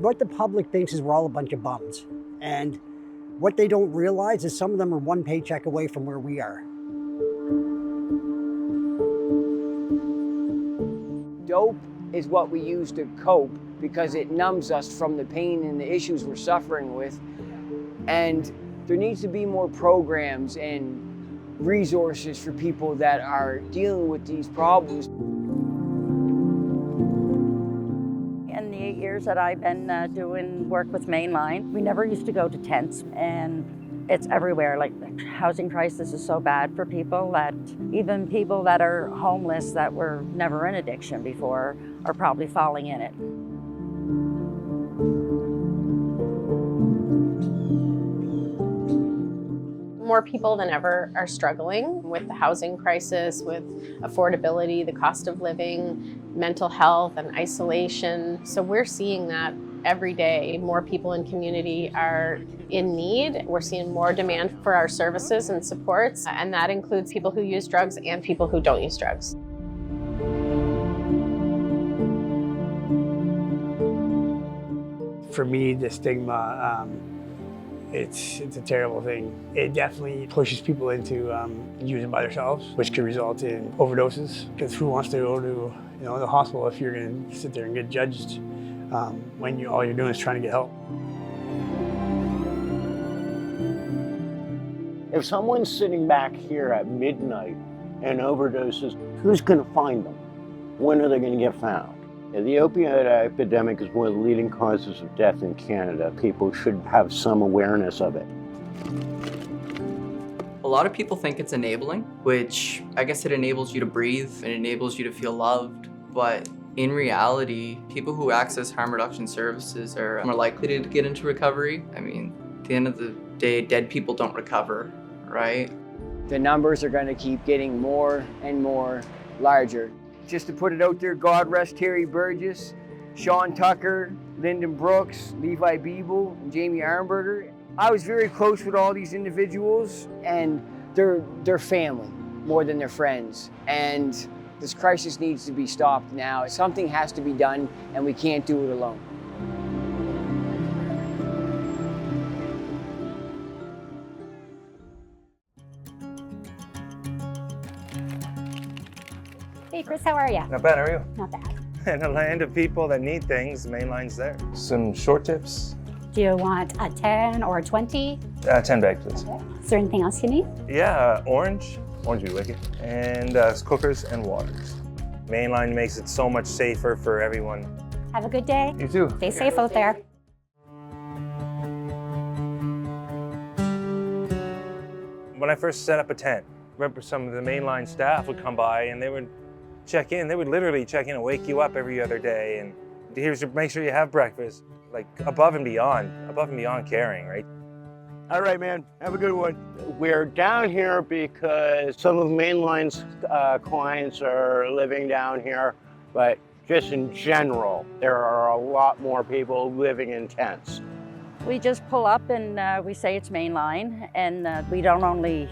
What the public thinks is we're all a bunch of bums. And what they don't realize is some of them are one paycheck away from where we are. Dope is what we use to cope because it numbs us from the pain and the issues we're suffering with. And there needs to be more programs and resources for people that are dealing with these problems. In the 8 years that I've been doing work with Mainline, we never used to go to tents, and it's everywhere. Like, the housing crisis is so bad for people that even people that are homeless that were never in addiction before are probably falling in it. More people than ever are struggling with the housing crisis, with affordability, the cost of living, mental health and isolation. So we're seeing that every day. More people in community are in need. We're seeing more demand for our services and supports, and that includes people who use drugs and people who don't use drugs. For me, the stigma, it's a terrible thing. It definitely pushes people into using by themselves, which could result in overdoses. Because who wants to go to the hospital if you're going to sit there and get judged when all you're doing is trying to get help? If someone's sitting back here at midnight and overdoses, who's going to find them? When are they going to get found? The opioid epidemic is one of the leading causes of death in Canada. People should have some awareness of it. A lot of people think it's enabling, which I guess it enables you to breathe and enables you to feel loved. But in reality, people who access harm reduction services are more likely to get into recovery. I mean, at the end of the day, dead people don't recover, right? The numbers are going to keep getting more and more larger. Just to put it out there, God rest Terry Burgess, Sean Tucker, Lyndon Brooks, Levi Biebel, and Jamie Arnberger. I was very close with all these individuals, and they're family more than they're friends. And this crisis needs to be stopped now. Something has to be done, and we can't do it alone. Hey Chris, how are you? Not bad, how are you? Not bad. In a land of people that need things, Mainline's there. Some short tips. Do you want a 10 or a 20? 10 bag, please. Okay. Is there anything else you need? Yeah, orange would be wicked, and cookers and waters. Mainline makes it so much safer for everyone. Have a good day. You too. Stay safe out there. When I first set up a tent, remember some of the Mainline staff would come by and they would check in. They would literally check in and wake you up every other day and here's to make sure you have breakfast, like above and beyond caring, right? All right, man, have a good one. We're down here because some of Mainline's clients are living down here, but just in general, there are a lot more people living in tents. We just pull up and we say it's Mainline, and we don't only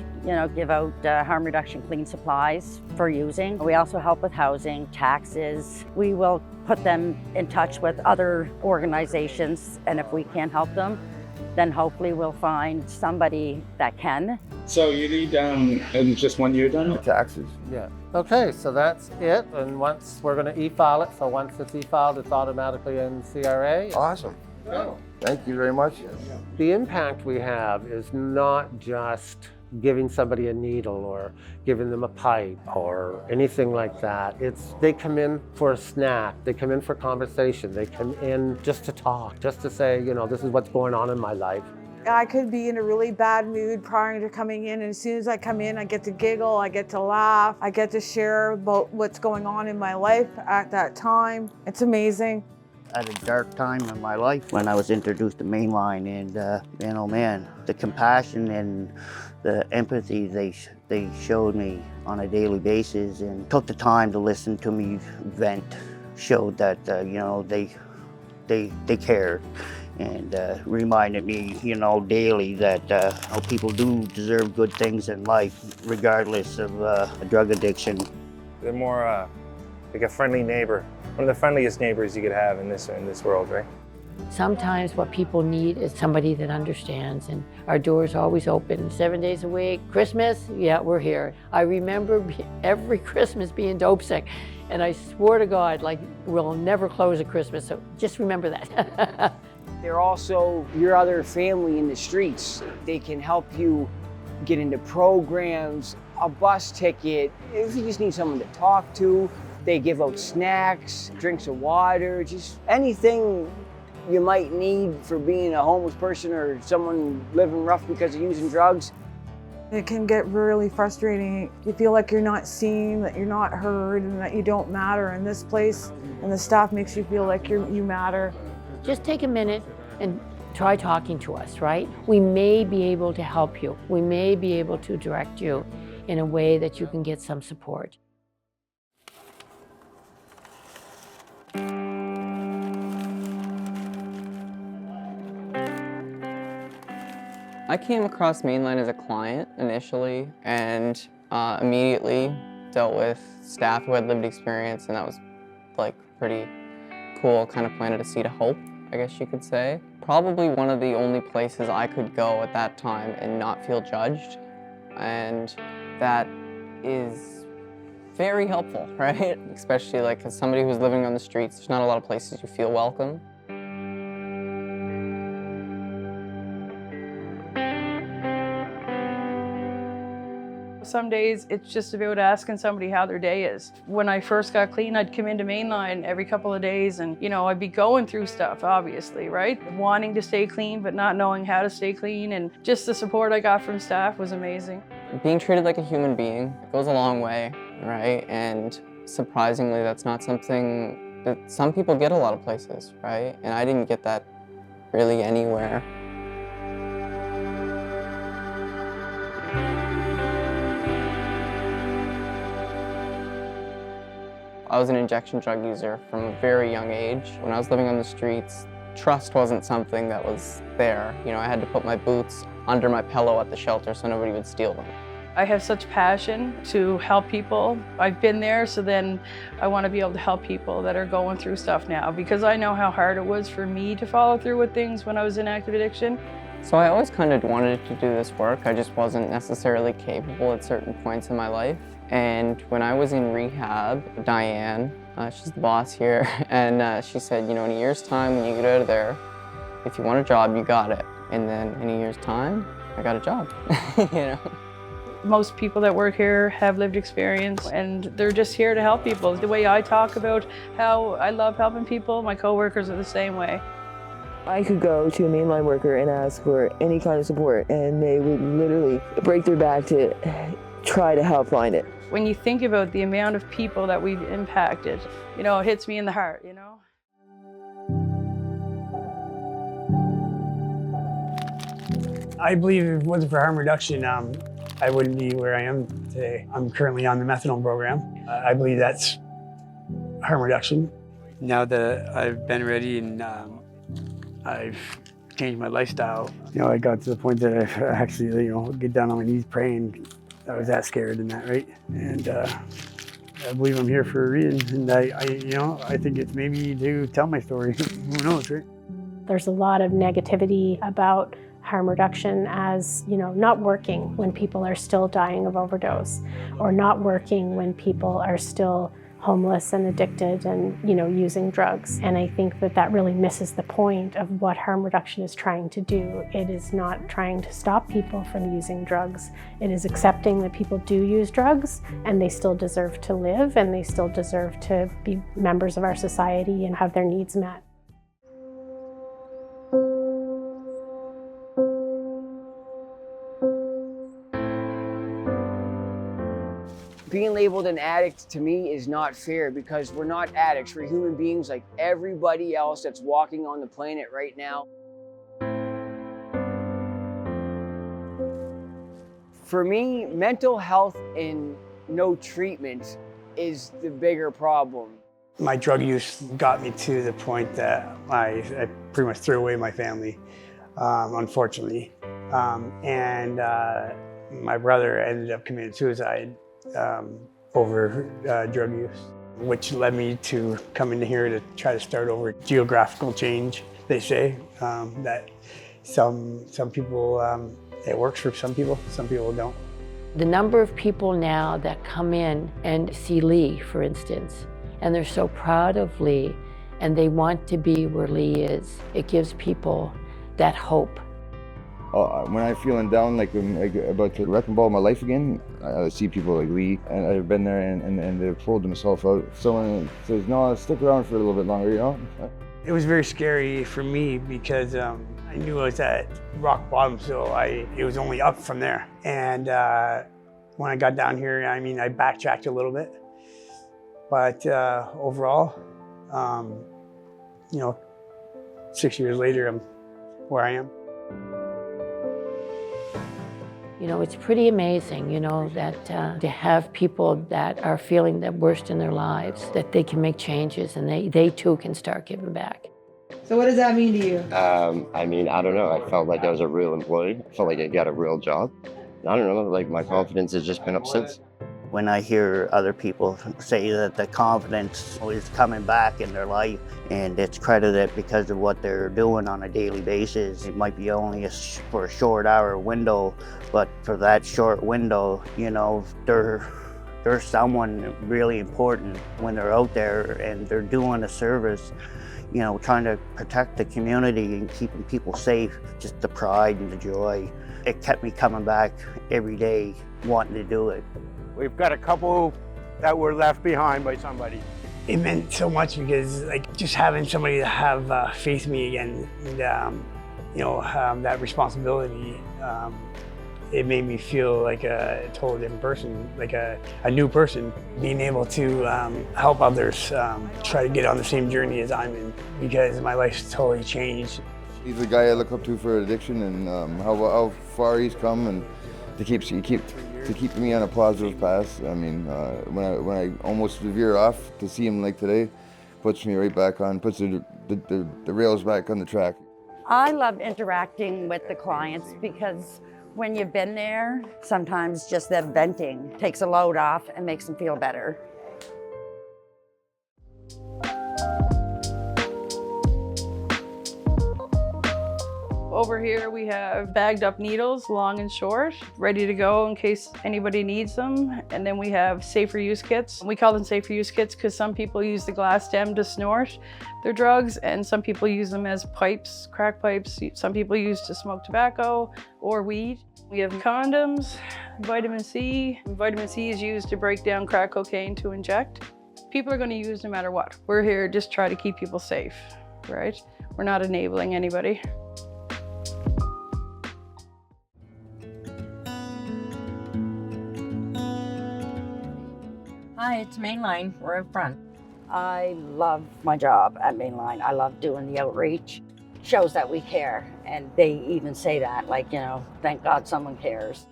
give out harm reduction clean supplies for using. We also help with housing, taxes. We will put them in touch with other organizations, and if we can't help them, then hopefully we'll find somebody that can. So you need in just 1 year done? Taxes. Yeah. Okay, so that's it. And once we're going to e-file it, so once it's e-filed, it's automatically in CRA. Awesome. Oh. Thank you very much. The impact we have is not just giving somebody a needle or giving them a pipe or anything like that. They come in for a snack, they come in for conversation, they come in just to talk, just to say, this is what's going on in my life. I could be in a really bad mood prior to coming in, and as soon as I come in, I get to giggle, I get to laugh, I get to share about what's going on in my life at that time. It's amazing. At a dark time in my life when I was introduced to Mainline, and man, the compassion and the empathy they showed me on a daily basis and took the time to listen to me vent showed that they cared and reminded me daily that people do deserve good things in life regardless of drug addiction. They're more like a friendly neighbor. One of the friendliest neighbors you could have in this world, right? Sometimes what people need is somebody that understands, and our door's always open 7 days a week. Christmas, yeah, we're here. I remember every Christmas being dope sick, and I swore to God, like, we'll never close at Christmas, so just remember that. They're also your other family in the streets. They can help you get into programs, a bus ticket, if you just need someone to talk to. They give out snacks, drinks of water, just anything you might need for being a homeless person or someone living rough because of using drugs. It can get really frustrating. You feel like you're not seen, that you're not heard, and that you don't matter. And this place and the staff makes you feel like you matter. Just take a minute and try talking to us, right? We may be able to help you. We may be able to direct you in a way that you can get some support. I came across Mainline as a client initially and immediately dealt with staff who had lived experience, and that was like pretty cool, kind of planted a seed of hope, I guess you could say. Probably one of the only places I could go at that time and not feel judged, and that is very helpful, right? Especially like as somebody who's living on the streets, there's not a lot of places you feel welcome. Some days it's just about asking somebody how their day is. When I first got clean, I'd come into Mainline every couple of days and, you know, I'd be going through stuff, obviously, right? Wanting to stay clean, but not knowing how to stay clean. And just the support I got from staff was amazing. Being treated like a human being goes a long way, right? And surprisingly, that's not something that some people get a lot of places, right? And I didn't get that really anywhere. I was an injection drug user from a very young age. When I was living on the streets, trust wasn't something that was there. You know, I had to put my boots under my pillow at the shelter so nobody would steal them. I have such passion to help people. I've been there, so then I want to be able to help people that are going through stuff now, because I know how hard it was for me to follow through with things when I was in active addiction. So I always kind of wanted to do this work. I just wasn't necessarily capable at certain points in my life. And when I was in rehab, Diane, she's the boss here, and she said, you know, in a year's time when you get out of there, if you want a job, you got it. And then in a year's time, I got a job, you know. Most people that work here have lived experience, and they're just here to help people. The way I talk about how I love helping people, my coworkers are the same way. I could go to a Mainline worker and ask for any kind of support, and they would literally break their back to try to help find it. When you think about the amount of people that we've impacted, you know, it hits me in the heart, you know? I believe if it wasn't for harm reduction, I wouldn't be where I am today. I'm currently on the methadone program. I believe that's harm reduction. Now that I've been ready and I've changed my lifestyle, you know, I got to the point that I actually, you know, get down on my knees praying. I was that scared and that, right? And I believe I'm here for a reason. And I think it's maybe to tell my story. Who knows, right? There's a lot of negativity about harm reduction as, you know, not working when people are still dying of overdose, or not working when people are still homeless and addicted and, you know, using drugs. And I think that that really misses the point of what harm reduction is trying to do. It is not trying to stop people from using drugs. It is accepting that people do use drugs and they still deserve to live and they still deserve to be members of our society and have their needs met. Being labeled an addict to me is not fair, because we're not addicts. We're human beings like everybody else that's walking on the planet right now. For me, mental health and no treatment is the bigger problem. My drug use got me to the point that I pretty much threw away my family, unfortunately. And my brother ended up committing suicide over drug use. which led me to come into here to try to start over. Geographical change, they say, that some people, it works for some people don't. The number of people now that come in and see Lee, for instance, and they're so proud of Lee, and they want to be where Lee is, it gives people that hope. When I'm feeling down, like I'm about to wreck and ball my life again, I see people like Lee, and I've been there, and they've pulled themselves out. Someone says, no, stick around for a little bit longer, you know? It was very scary for me because I knew I was at rock bottom, so it was only up from there. And when I got down here, I mean, I backtracked a little bit. But overall, you know, 6 years later, I'm where I am. You know, it's pretty amazing, you know, that to have people that are feeling the worst in their lives, that they can make changes and they too can start giving back. So what does that mean to you? I mean, I don't know. I felt like I was a real employee. I felt like I got a real job. I don't know, like my confidence has just been up since. When I hear other people say that the confidence is coming back in their life and it's credited because of what they're doing on a daily basis, it might be only for a short hour window, but for that short window, you know, they're someone really important when they're out there and they're doing a service, you know, trying to protect the community and keeping people safe, just the pride and the joy. It kept me coming back every day wanting to do it. We've got a couple that were left behind by somebody. It meant so much because, like, just having somebody to have faith in me again, and you know, that responsibility, it made me feel like a totally different person, like a new person. Being able to help others try to get on the same journey as I'm in, because my life's totally changed. He's the guy I look up to for addiction, and how far he's come, and to keep me on a positive path. I mean, when I almost veer off, to see him like today, puts me right back on, puts the rails back on the track. I love interacting with the clients because when you've been there, sometimes just them venting takes a load off and makes them feel better. Over here we have bagged up needles, long and short, ready to go in case anybody needs them. And then we have safer use kits. We call them safer use kits because some people use the glass stem to snort their drugs, and some people use them as pipes, crack pipes. Some people use to smoke tobacco or weed. We have condoms, vitamin C. Vitamin C is used to break down crack cocaine to inject. People are going to use no matter what. We're here just try to keep people safe, right? We're not enabling anybody. Hi, it's Mainline. We're out front. I love my job at Mainline. I love doing the outreach. Shows that we care, and they even say that, like, you know, thank God someone cares.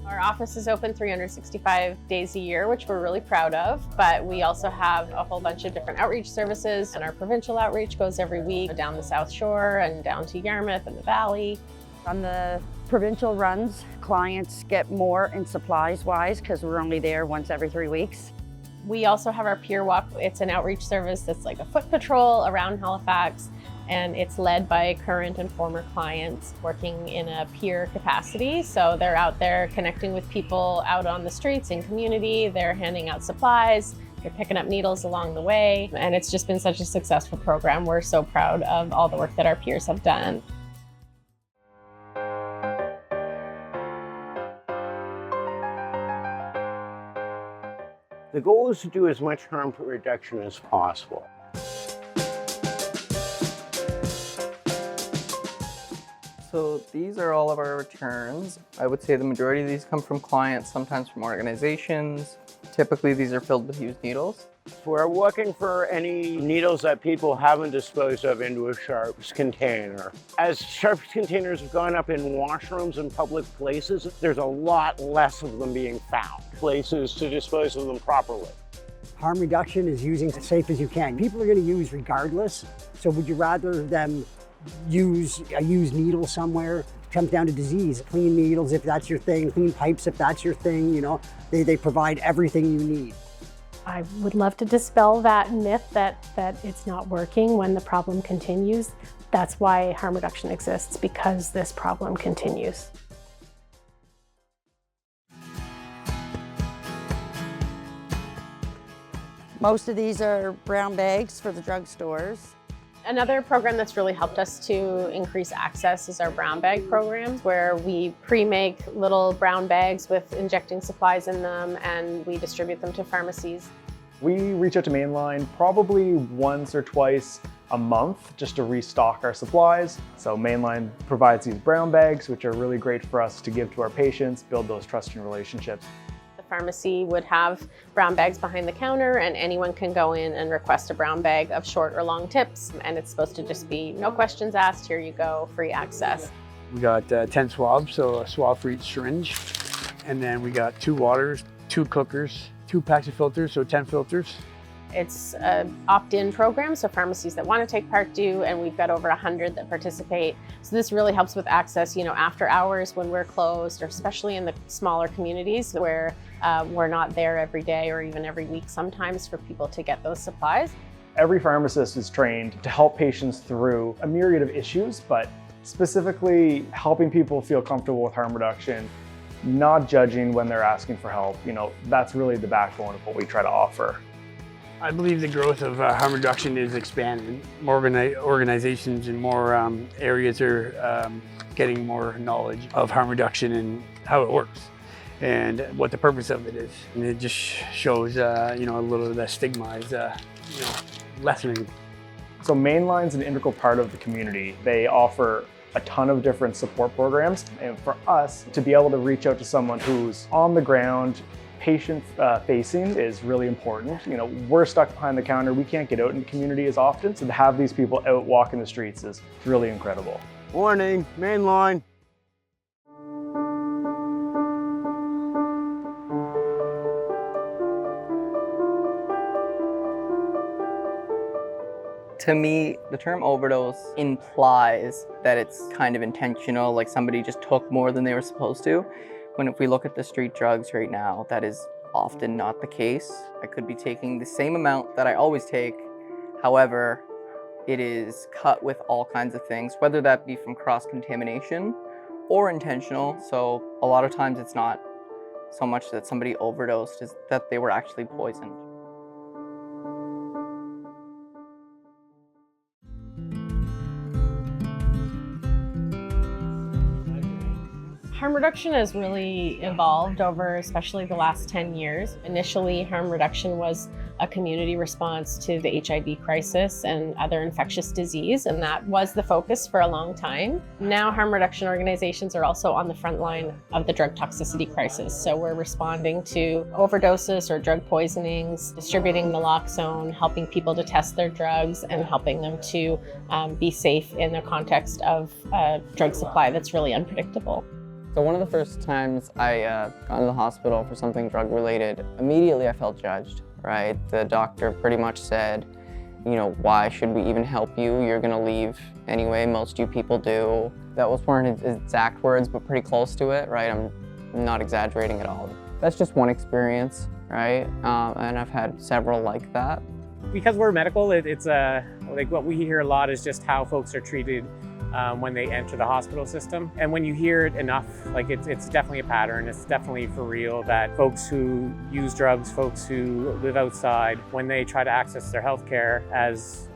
Our office is open 365 days a year, which we're really proud of, but we also have a whole bunch of different outreach services, and our provincial outreach goes every week down the South Shore and down to Yarmouth and the Valley. On the provincial runs, clients get more in supplies-wise because we're only there once every 3 weeks. We also have our Pier Walk. It's an outreach service that's like a foot patrol around Halifax, and it's led by current and former clients working in a peer capacity. So they're out there connecting with people out on the streets in community. They're handing out supplies. They're picking up needles along the way. And it's just been such a successful program. We're so proud of all the work that our peers have done. The goal is to do as much harm reduction as possible. So these are all of our returns. I would say the majority of these come from clients, sometimes from organizations. Typically these are filled with used needles. We're looking for any needles that people haven't disposed of into a sharps container. As sharps containers have gone up in washrooms and public places, there's a lot less of them being found. Places to dispose of them properly. Harm reduction is using as safe as you can. People are going to use regardless. So would you rather them use a used needle somewhere comes down to disease. Clean needles if that's your thing, clean pipes if that's your thing, you know. They provide everything you need. I would love to dispel that myth that it's not working when the problem continues. That's why harm reduction exists, because this problem continues. Most of these are brown bags for the drugstores. Another program that's really helped us to increase access is our brown bag program, where we pre-make little brown bags with injecting supplies in them and we distribute them to pharmacies. We reach out to Mainline probably once or twice a month just to restock our supplies. So Mainline provides these brown bags, which are really great for us to give to our patients, build those trusting relationships. The pharmacy would have brown bags behind the counter and anyone can go in and request a brown bag of short or long tips. And it's supposed to just be no questions asked, here you go, free access. We got 10 swabs, so a swab for each syringe. And then we got 2 waters, 2 cookers, 2 packs of filters, so 10 filters. It's an opt-in program, so pharmacies that want to take part do, and we've got over 100 that participate. So this really helps with access, you know, after hours when we're closed, or especially in the smaller communities where we're not there every day or even every week sometimes for people to get those supplies. Every pharmacist is trained to help patients through a myriad of issues, but specifically helping people feel comfortable with harm reduction, not judging when they're asking for help. You know, that's really the backbone of what we try to offer. I believe the growth of harm reduction is expanding. More organizations and more areas are getting more knowledge of harm reduction and how it works and what the purpose of it is. And it just shows, you know, a little of that stigma is, you know, lessening. So Mainline's an integral part of the community. They offer a ton of different support programs, and for us to be able to reach out to someone who's on the ground, patient facing is really important. You know, we're stuck behind the counter, we can't get out in the community as often, so to have these people out walking the streets is really incredible. Morning, Mainline. To me, the term overdose implies that it's kind of intentional, like somebody just took more than they were supposed to. When if we look at the street drugs right now, that is often not the case. I could be taking the same amount that I always take. However, it is cut with all kinds of things, whether that be from cross-contamination or intentional. So a lot of times it's not so much that somebody overdosed, is that they were actually poisoned. Harm reduction has really evolved over especially the last 10 years. Initially, harm reduction was a community response to the HIV crisis and other infectious disease, and that was the focus for a long time. Now, harm reduction organizations are also on the front line of the drug toxicity crisis. So we're responding to overdoses or drug poisonings, distributing naloxone, helping people to test their drugs, and helping them to be safe in the context of a drug supply that's really unpredictable. So one of the first times I got into the hospital for something drug-related, immediately I felt judged, right? The doctor pretty much said, you know, why should we even help you? You're gonna leave anyway, most you people do. That weren't his exact words, but pretty close to it, right? I'm not exaggerating at all. That's just one experience, right? And I've had several like that. Because we're medical, it's like what we hear a lot is just how folks are treated when they enter the hospital system. And when you hear it enough, like it's definitely a pattern. It's definitely for real that folks who use drugs, folks who live outside, when they try to access their health care as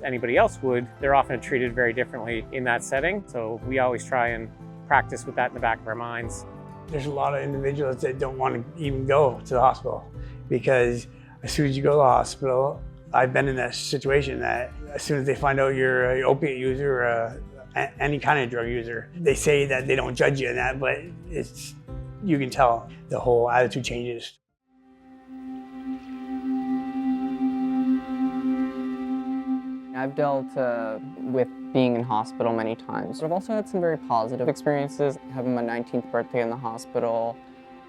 anybody else would, they're often treated very differently in that setting. So we always try and practice with that in the back of our minds. There's a lot of individuals that don't want to even go to the hospital because as soon as you go to the hospital, I've been in that situation that as soon as they find out you're an opiate user or any kind of drug user, they say that they don't judge you in that, but you can tell the whole attitude changes. I've dealt with being in hospital many times, but I've also had some very positive experiences. Having my 19th birthday in the hospital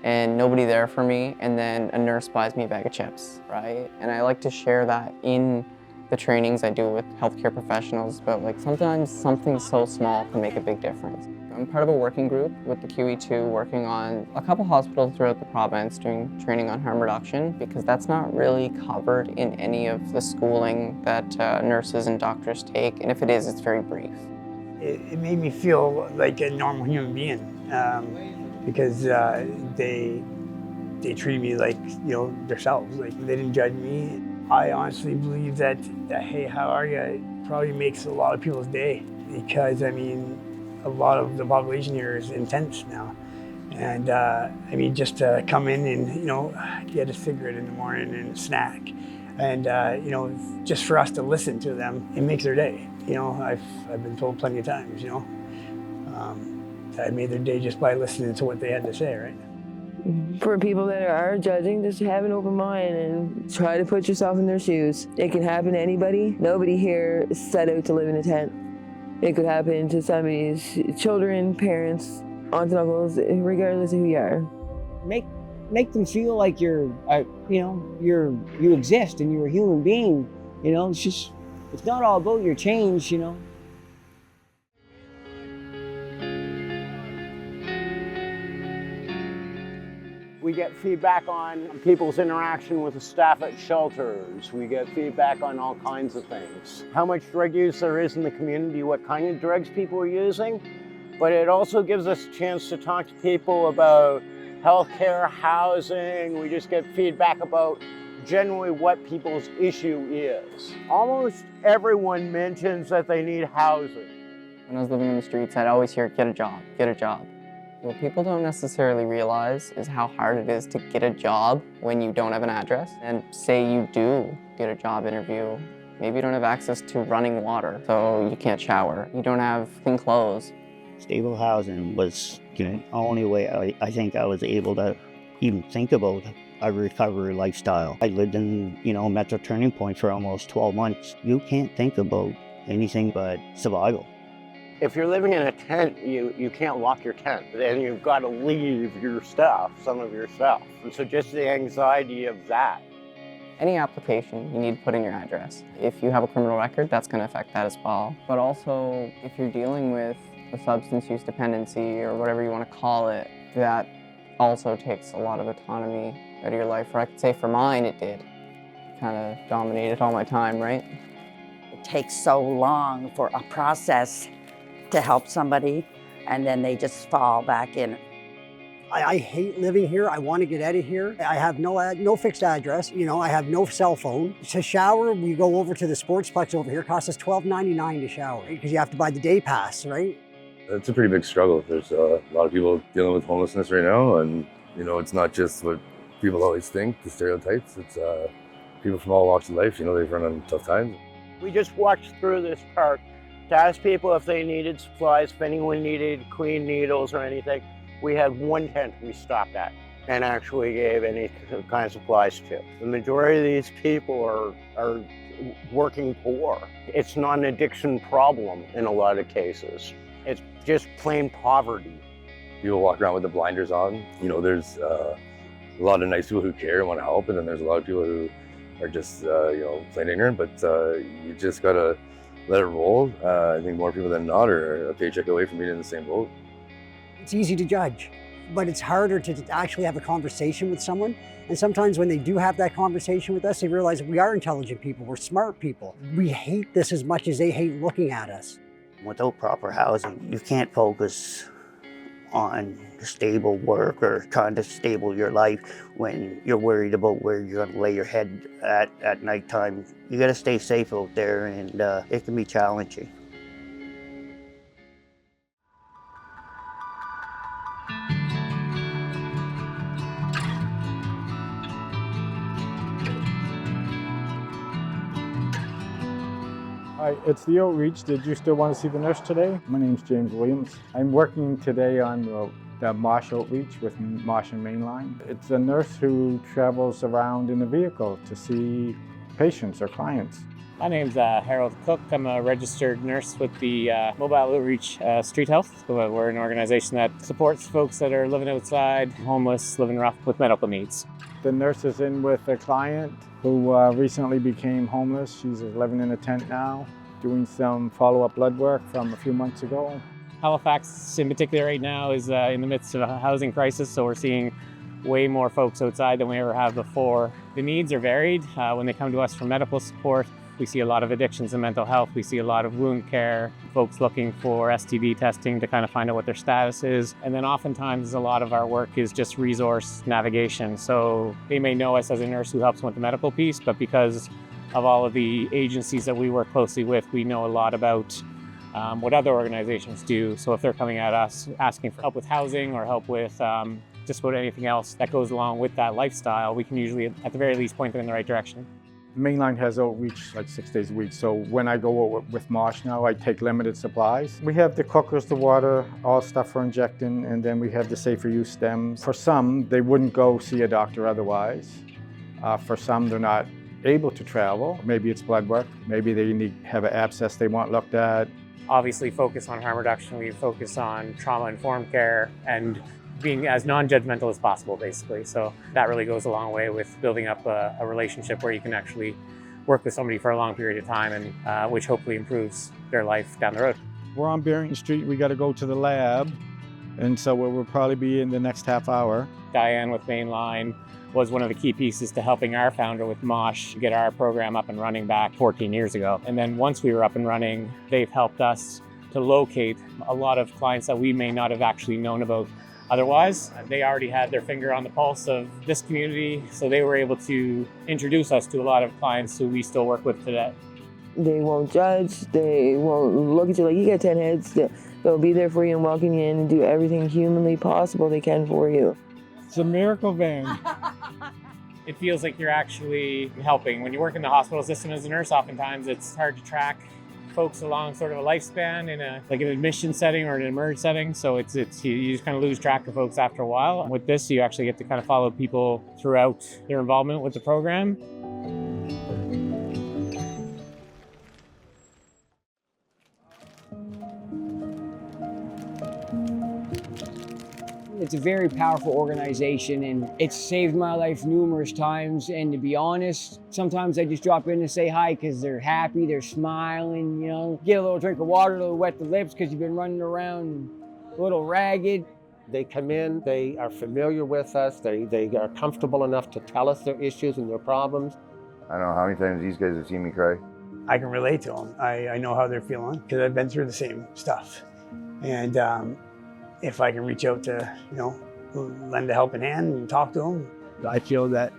and nobody there for me, and then a nurse buys me a bag of chips, right? And I like to share that in the trainings I do with healthcare professionals, but like sometimes something so small can make a big difference. I'm part of a working group with the QE2 working on a couple hospitals throughout the province doing training on harm reduction, because that's not really covered in any of the schooling that nurses and doctors take, and if it is, it's very brief. It made me feel like a normal human being because they treated me like, themselves. Like, they didn't judge me. I honestly believe that hey, how are you? It probably makes a lot of people's day, because I mean, a lot of the population here is intense now. And I mean, just to come in and, get a cigarette in the morning and a snack. And, just for us to listen to them, it makes their day. I've been told plenty of times, that I made their day just by listening to what they had to say, right? For people that are judging, just have an open mind and try to put yourself in their shoes. It can happen to anybody. Nobody here is set out to live in a tent. It could happen to somebody's children, parents, aunts and uncles, regardless of who you are. Make them feel like you exist and you're a human being. It's not all about your change, We get feedback on people's interaction with the staff at shelters. We get feedback on all kinds of things. How much drug use there is in the community, what kind of drugs people are using. But it also gives us a chance to talk to people about healthcare, housing. We just get feedback about generally what people's issue is. Almost everyone mentions that they need housing. When I was living in the streets, I'd always hear, get a job, get a job. What people don't necessarily realize is how hard it is to get a job when you don't have an address. And say you do get a job interview, maybe you don't have access to running water, so you can't shower. You don't have clean clothes. Stable housing was the only way I think I was able to even think about a recovery lifestyle. I lived in, Metro Turning Point for almost 12 months. You can't think about anything but survival. If you're living in a tent, you can't lock your tent. Then you've got to leave your stuff, some of your stuff. And so just the anxiety of that. Any application, you need to put in your address. If you have a criminal record, that's going to affect that as well. But also, if you're dealing with a substance use dependency or whatever you want to call it, that also takes a lot of autonomy out of your life. Or I could say for mine, it did. Kind of dominated all my time, right? It takes so long for a process to help somebody, and then they just fall back in. I hate living here. I want to get out of here. I have no fixed address. I have no cell phone. To shower, we go over to the Sportsplex over here. It costs us $12.99 to shower, because you have to buy the day pass, right? It's a pretty big struggle. There's a lot of people dealing with homelessness right now, and it's not just what people always think, the stereotypes. It's people from all walks of life. They've run on tough times. We just walked through this park to ask people if they needed supplies, if anyone needed clean needles or anything. We had one tent we stopped at and actually gave any kind of supplies to. The majority of these people are working poor. It's not an addiction problem in a lot of cases. It's just plain poverty. People walk around with the blinders on. There's a lot of nice people who care and want to help, and then there's a lot of people who are just, plain ignorant, but you just gotta let it roll. I think more people than not are a paycheck away from being in the same boat. It's easy to judge, but it's harder to actually have a conversation with someone. And sometimes when they do have that conversation with us, they realize that we are intelligent people, we're smart people. We hate this as much as they hate looking at us. Without proper housing, you can't focus on stable work or trying to stable your life when you're worried about where you're going to lay your head at nighttime. You got to stay safe out there, and it can be challenging. Hi, it's the Outreach. Did you still want to see the nurse today? My name's James Williams. I'm working today on the Mosh Outreach with Mosh and Mainline. It's a nurse who travels around in a vehicle to see patients or clients. My name's Harold Cook. I'm a registered nurse with the Mobile Outreach Street Health. We're an organization that supports folks that are living outside, homeless, living rough with medical needs. The nurse is in with a client who recently became homeless. She's living in a tent now, doing some follow-up blood work from a few months ago. Halifax in particular right now is in the midst of a housing crisis, so we're seeing way more folks outside than we ever have before. The needs are varied. When they come to us for medical support, we see a lot of addictions and mental health. We see a lot of wound care, folks looking for STD testing to kind of find out what their status is. And then oftentimes a lot of our work is just resource navigation. So they may know us as a nurse who helps them with the medical piece, but because of all of the agencies that we work closely with, we know a lot about what other organizations do. So if they're coming at us asking for help with housing or help with just about anything else that goes along with that lifestyle, we can usually, at the very least, point them in the right direction. Mainline has outreach like 6 days a week, so when I go out with Mosh now, I take limited supplies. We have the cookers, the water, all stuff for injecting, and then we have the safer use stems. For some, they wouldn't go see a doctor otherwise. For some, they're not able to travel. Maybe it's blood work, maybe they have an abscess they want looked at. Obviously focus on harm reduction, we focus on trauma-informed care and being as non-judgmental as possible, basically. So that really goes a long way with building up a relationship where you can actually work with somebody for a long period of time, and which hopefully improves their life down the road. We're on Bering Street, we got to go to the lab, and so we'll probably be in the next half hour. Diane with Mainline was one of the key pieces to helping our founder with Mosh get our program up and running back 14 years ago. And then once we were up and running, they've helped us to locate a lot of clients that we may not have actually known about otherwise. They already had their finger on the pulse of this community, so they were able to introduce us to a lot of clients who we still work with today. They won't judge, they won't look at you like you got 10 heads. They'll be there for you and welcome you in and do everything humanly possible they can for you. It's a miracle van. It feels like you're actually helping. When you work in the hospital system as a nurse, oftentimes it's hard to track folks along sort of a lifespan in like an admission setting or an emerge setting. So you just kind of lose track of folks after a while. With this, you actually get to kind of follow people throughout their involvement with the program. It's a very powerful organization, and it's saved my life numerous times. And to be honest, sometimes I just drop in to say hi because they're happy, they're smiling, you know. Get a little drink of water to wet the lips because you've been running around a little ragged. They come in, they are familiar with us, they are comfortable enough to tell us their issues and their problems. I don't know how many times these guys have seen me cry. I can relate to them. I know how they're feeling because I've been through the same stuff. And if I can reach out to, lend a helping hand and talk to them, I feel that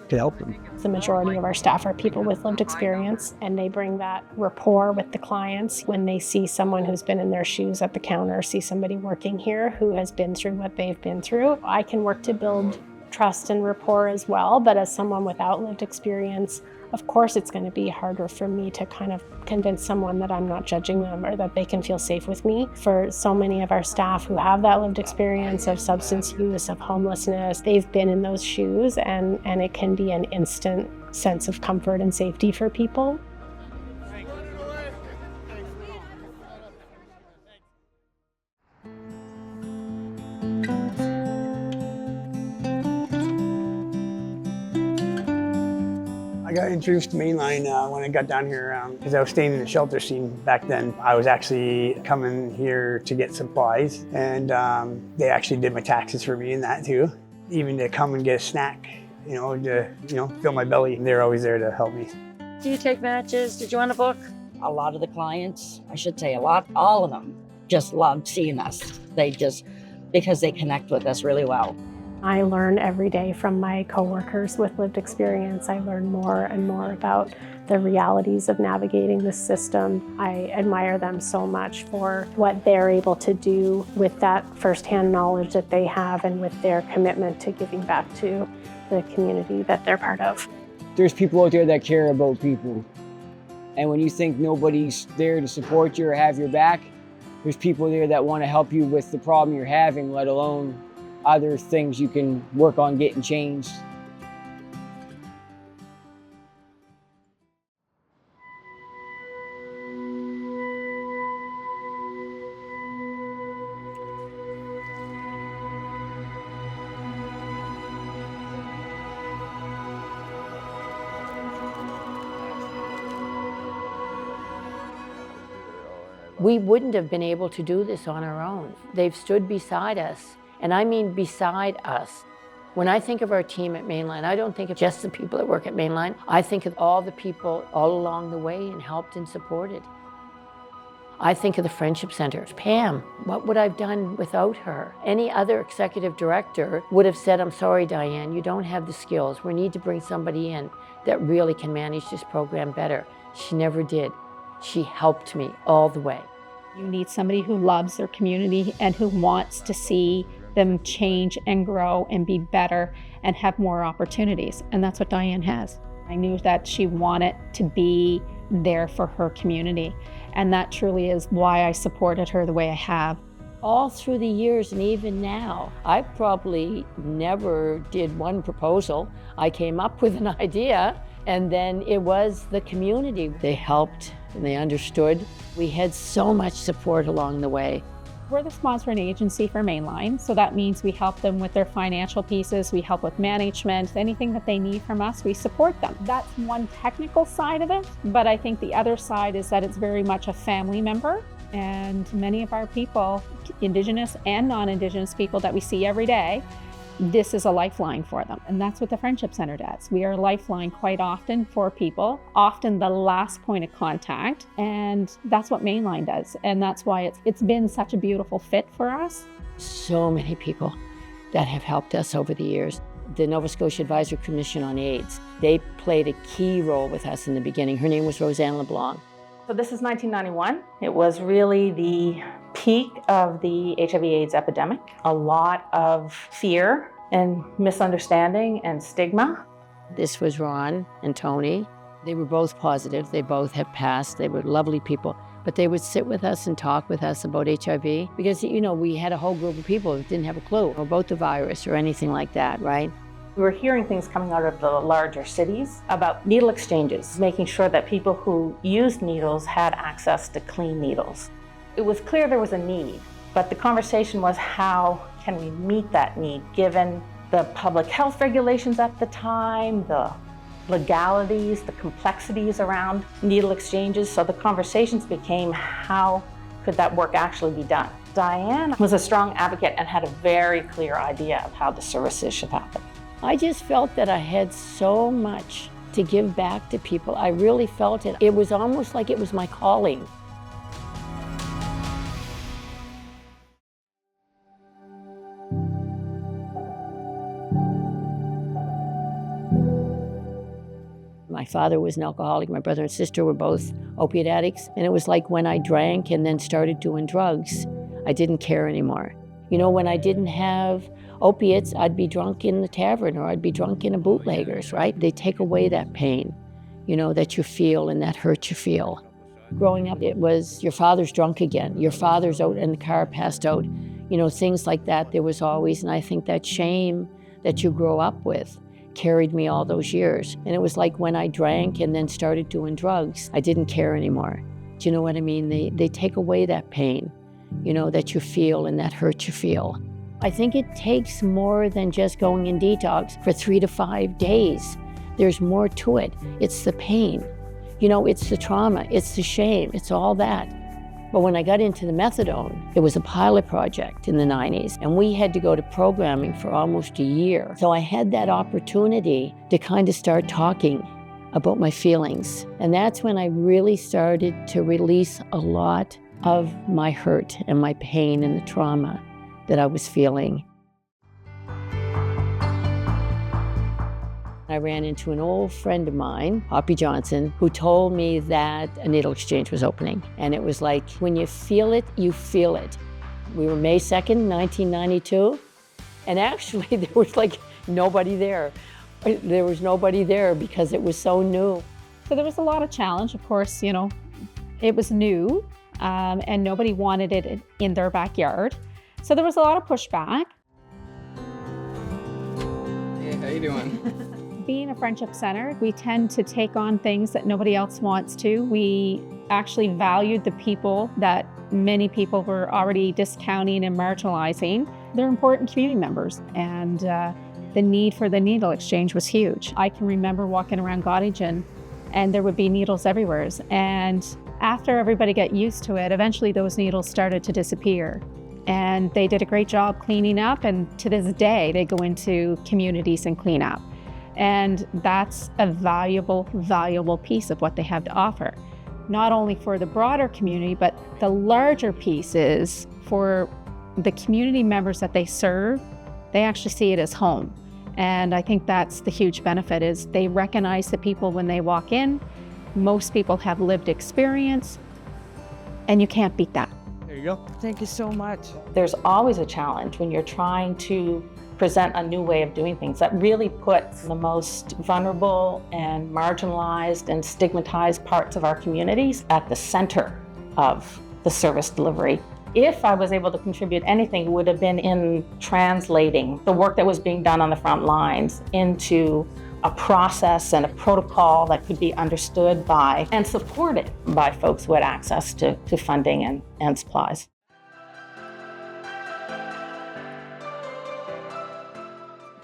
could help them. The majority of our staff are people with lived experience, and they bring that rapport with the clients. When they see someone who's been in their shoes at the counter, see somebody working here who has been through what they've been through, I can work to build trust and rapport as well. But as someone without lived experience, of course it's going to be harder for me to kind of convince someone that I'm not judging them or that they can feel safe with me. For so many of our staff who have that lived experience of substance use, of homelessness, they've been in those shoes, and it can be an instant sense of comfort and safety for people. I got introduced to Mainline when I got down here because I was staying in the shelter scene back then. I was actually coming here to get supplies, and they actually did my taxes for me and that too. Even to come and get a snack, to fill my belly. They're always there to help me. Do you take matches? Did you want a book? A lot of the clients, I should say all of them, just love seeing us. Because they connect with us really well. I learn every day from my coworkers with lived experience. I learn more and more about the realities of navigating this system. I admire them so much for what they're able to do with that firsthand knowledge that they have and with their commitment to giving back to the community that they're part of. There's people out there that care about people. And when you think nobody's there to support you or have your back, there's people there that want to help you with the problem you're having, let alone other things you can work on getting changed. We wouldn't have been able to do this on our own. They've stood beside us, and I mean beside us. When I think of our team at Mainline, I don't think of just the people that work at Mainline. I think of all the people all along the way and helped and supported. I think of the Friendship Center. Pam, what would I have done without her? Any other executive director would have said, I'm sorry, Diane, you don't have the skills. We need to bring somebody in that really can manage this program better. She never did. She helped me all the way. You need somebody who loves their community and who wants to see them change and grow and be better and have more opportunities. And that's what Diane has. I knew that she wanted to be there for her community. And that truly is why I supported her the way I have. All through the years and even now, I probably never did one proposal. I came up with an idea and then it was the community. They helped and they understood. We had so much support along the way. We're the sponsoring agency for Mainline, so that means we help them with their financial pieces, we help with management, anything that they need from us, we support them. That's one technical side of it, but I think the other side is that it's very much a family member, and many of our people, Indigenous and non-Indigenous people that we see every day, this is a lifeline for them, and that's what the Friendship Center does. We are a lifeline quite often for people, often the last point of contact, and that's what Mainline does, and that's why it's been such a beautiful fit for us. So many people that have helped us over the years. The Nova Scotia Advisory Commission on AIDS, they played a key role with us in the beginning. Her name was Roseanne LeBlanc. So this is 1991. It was really the peak of the HIV/AIDS epidemic. A lot of fear and misunderstanding and stigma. This was Ron and Tony. They were both positive. They both have passed. They were lovely people. But they would sit with us and talk with us about HIV because, you know, we had a whole group of people that didn't have a clue about the virus or anything like that, right? We were hearing things coming out of the larger cities about needle exchanges, making sure that people who used needles had access to clean needles. It was clear there was a need, but the conversation was how can we meet that need given the public health regulations at the time, the legalities, the complexities around needle exchanges. So the conversations became how could that work actually be done? Diane was a strong advocate and had a very clear idea of how the services should happen. I just felt that I had so much to give back to people. I really felt it. It was almost like it was my calling. My father was an alcoholic. My brother and sister were both opiate addicts. And it was like when I drank and then started doing drugs, I didn't care anymore. You know, when I didn't have opiates, I'd be drunk in the tavern or I'd be drunk in a bootlegger's, right? They take away that pain, you know, that you feel and that hurt you feel. Growing up, it was your father's drunk again, your father's out in the car, passed out, you know, things like that. There was always, and I think that shame that you grow up with carried me all those years. And it was like when I drank and then started doing drugs, I didn't care anymore. Do you know what I mean? They take away that pain, you know, that you feel and that hurt you feel. I think it takes more than just going in detox for 3 to 5 days. There's more to it. It's the pain. You know, it's the trauma, it's the shame, it's all that. But when I got into the methadone, it was a pilot project in the 90s, and we had to go to programming for almost a year. So I had that opportunity to kind of start talking about my feelings. And that's when I really started to release a lot of my hurt and my pain and the trauma that I was feeling. I ran into an old friend of mine, Hoppy Johnson, who told me that a needle exchange was opening. And it was like, when you feel it, you feel it. We were May 2nd, 1992, and actually there was like nobody there. There was nobody there because it was so new. So there was a lot of challenge, of course, you know, it was new and nobody wanted it in their backyard. So there was a lot of pushback. Hey, how you doing? Being a friendship center, we tend to take on things that nobody else wants to. We actually valued the people that many people were already discounting and marginalizing. They're important community members, and the need for the needle exchange was huge. I can remember walking around Gottingen and there would be needles everywhere. And After everybody got used to it, eventually those needles started to disappear. And they did a great job cleaning up, and to this day, they go into communities and clean up. And that's a valuable, valuable piece of what they have to offer. Not only for the broader community, but the larger piece is for the community members that they serve, they actually see it as home. And I think that's the huge benefit, is they recognize the people when they walk in. Most people have lived experience, and you can't beat that. There you go. Thank you so much. There's always a challenge when you're trying to present a new way of doing things that really puts the most vulnerable and marginalized and stigmatized parts of our communities at the center of the service delivery. If I was able to contribute anything, it would have been in translating the work that was being done on the front lines into a process and a protocol that could be understood by and supported by folks who had access to funding and supplies.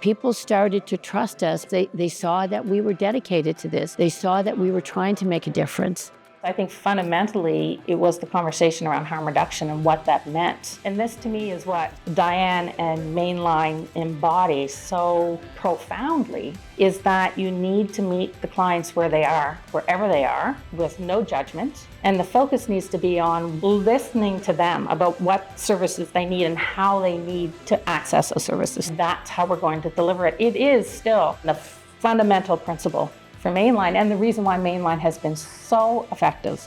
People started to trust us. They saw that we were dedicated to this. They saw that we were trying to make a difference. I think fundamentally it was the conversation around harm reduction and what that meant. And this to me is what Diane and Mainline embody so profoundly, is that you need to meet the clients where they are, wherever they are, with no judgment. And the focus needs to be on listening to them about what services they need and how they need to access those services. That's how we're going to deliver it. It is still the fundamental principle for Mainline, and the reason why Mainline has been so effective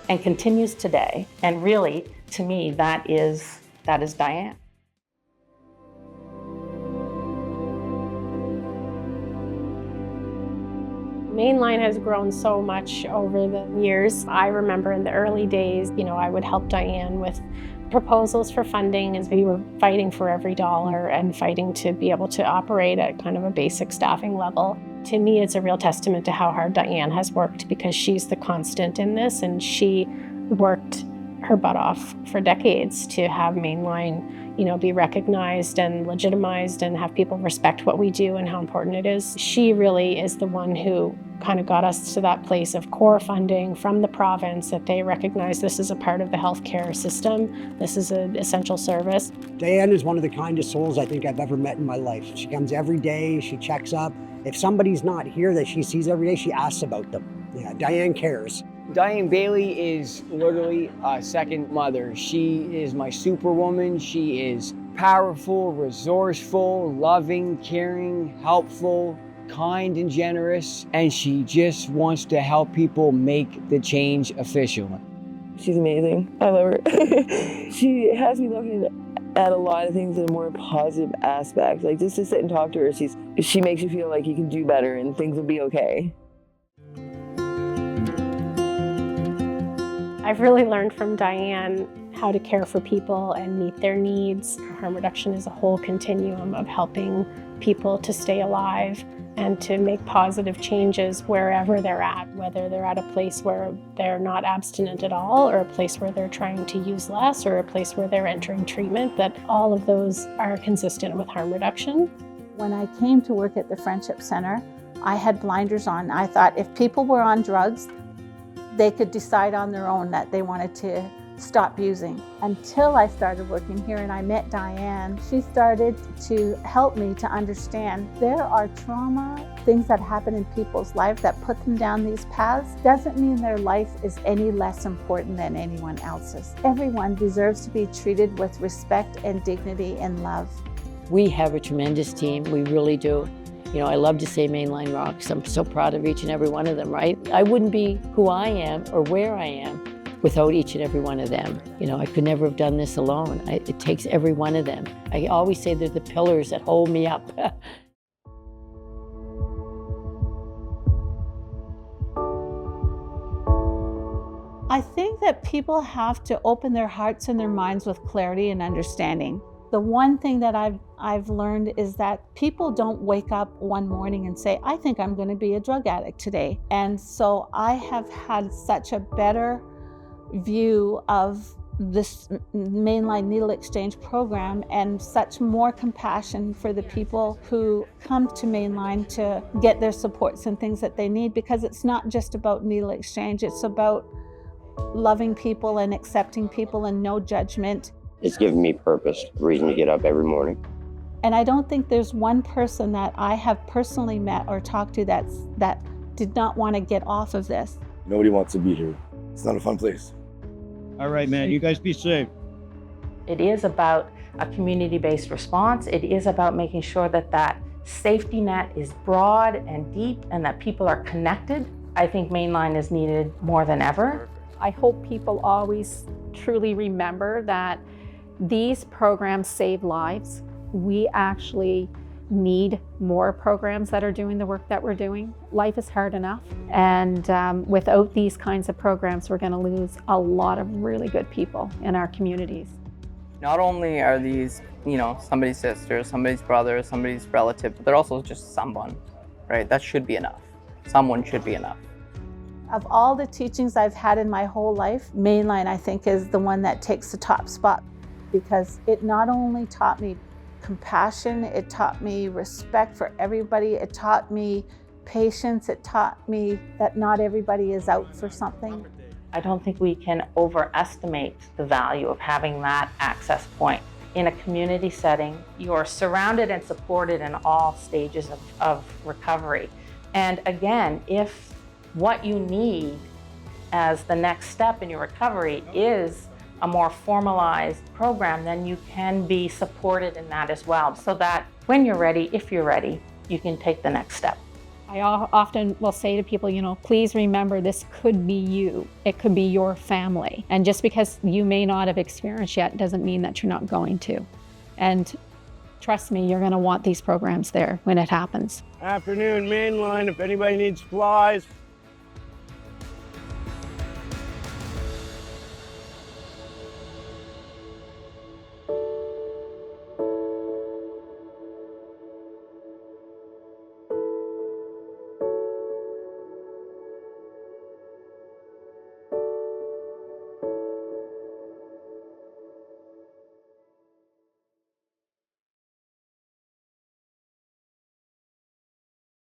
and continues today. And really, to me, that is Diane. Mainline has grown so much over the years. I remember in the early days, I would help Diane with proposals for funding as we were fighting for every dollar and fighting to be able to operate at kind of a basic staffing level. To me, it's a real testament to how hard Diane has worked, because she's the constant in this, and she worked her butt off for decades to have Mainline, be recognized and legitimized and have people respect what we do and how important it is. She really is the one who kind of got us to that place of core funding from the province, that they recognize this is a part of the healthcare system. This is an essential service. Diane is one of the kindest souls I think I've ever met in my life. She comes every day, she checks up. If somebody's not here that she sees every day, she asks about them. Yeah, Diane cares. Diane Bailey is literally a second mother. She is my superwoman. She is powerful, resourceful, loving, caring, helpful, kind and generous, and she just wants to help people make the change official. She's amazing. I love her. She has me looking at a lot of things in a more positive aspect. Like, just to sit and talk to her, she makes you feel like you can do better and things will be okay. I've really learned from Diane how to care for people and meet their needs. Harm reduction is a whole continuum of helping people to stay alive and to make positive changes wherever they're at, whether they're at a place where they're not abstinent at all, or a place where they're trying to use less, or a place where they're entering treatment, that all of those are consistent with harm reduction. When I came to work at the Friendship Center, I had blinders on. I thought if people were on drugs, they could decide on their own that they wanted to stop using. Until I started working here and I met Diane, she started to help me to understand there are trauma, things that happen in people's lives that put them down these paths. Doesn't mean their life is any less important than anyone else's. Everyone deserves to be treated with respect and dignity and love. We have a tremendous team, we really do. I love to say Mainline rocks. I'm so proud of each and every one of them, right? I wouldn't be who I am or where I am without each and every one of them. I could never have done this alone. It takes every one of them. I always say they're the pillars that hold me up. I think that people have to open their hearts and their minds with clarity and understanding. The one thing that I've learned is that people don't wake up one morning and say, I think I'm going to be a drug addict today. And so I have had such a better view of this Mainline Needle Exchange program and such more compassion for the people who come to Mainline to get their supports and things that they need, because it's not just about needle exchange, it's about loving people and accepting people and no judgment. It's given me purpose, a reason to get up every morning. And I don't think there's one person that I have personally met or talked to that did not want to get off of this. Nobody wants to be here. It's not a fun place. All right, man, you guys be safe. It is about a community-based response. It is about making sure that that safety net is broad and deep and that people are connected. I think Mainline is needed more than ever. I hope people always truly remember that these programs save lives. We actually need more programs that are doing the work that we're doing. Life is hard enough, and without these kinds of programs, we're going to lose a lot of really good people in our communities. Not only are these, somebody's sister, somebody's brother, somebody's relative, but they're also just someone, right? That should be enough. Someone should be enough. Of all the teachings I've had in my whole life, Mainline, I think, is the one that takes the top spot, because it not only taught me compassion, it taught me respect for everybody, it taught me patience, it taught me that not everybody is out for something. I don't think we can overestimate the value of having that access point. In a community setting, you're surrounded and supported in all stages of recovery. And again, if what you need as the next step in your recovery is a more formalized program, then you can be supported in that as well, so that when you're ready, if you're ready, you can take the next step. I often will say to people, please remember this could be you. It could be your family. And just because you may not have experienced yet doesn't mean that you're not going to. And trust me, you're going to want these programs there when it happens. Afternoon, Mainline. If anybody needs supplies,